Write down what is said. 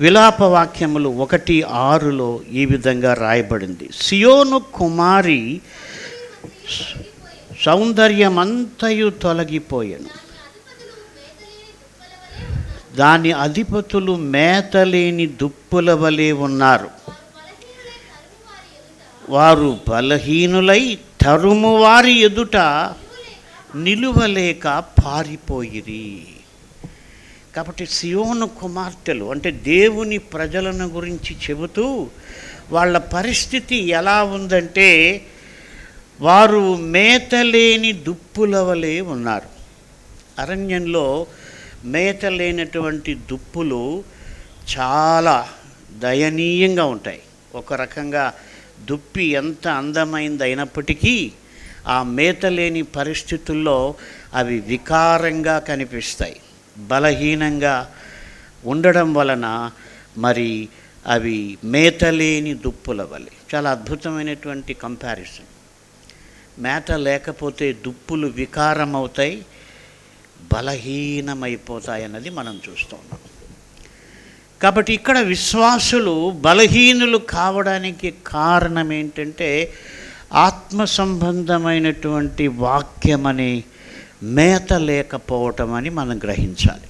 విలాప వాక్యములు 1:6లో ఈ విధంగా రాయబడింది. సియోను కుమారి సౌందర్యమంతయు తొలగిపోయెను, దాని అధిపతులు మేతలేని దుప్పుల వలె ఉన్నారు. వారు బలహీనులై తరుమువారి ఎదుట నిలువలేక పారిపోయిరి. కాబట్టి సియోను కుమార్తెలు అంటే దేవుని ప్రజలను గురించి చెబుతూ వాళ్ళ పరిస్థితి ఎలా ఉందంటే, వారు మేతలేని దుప్పుల వలె ఉన్నారు. అరణ్యంలో మేత లేనటువంటి దుప్పులు చాలా దయనీయంగా ఉంటాయి. ఒక రకంగా దుప్పి ఎంత అందమైంది అయినప్పటికీ ఆ మేత లేని పరిస్థితుల్లో అవి వికారంగా కనిపిస్తాయి. బలహీనంగా ఉండడం వలన మరి అవి మేతలేని దుప్పుల వలె. చాలా అద్భుతమైనటువంటి కంపారిజన్. మేత లేకపోతే దుప్పులు వికారం అవుతాయి, బలహీనమైపోతాయి అన్నది మనం చూస్తున్నాం. కాబట్టి ఇక్కడ విశ్వాసులు బలహీనులు కావడానికి కారణం ఏంటంటే, ఆత్మ సంబంధమైనటువంటి వాక్యం అనే మేత లేకపోవటం అని మనం గ్రహించాలి.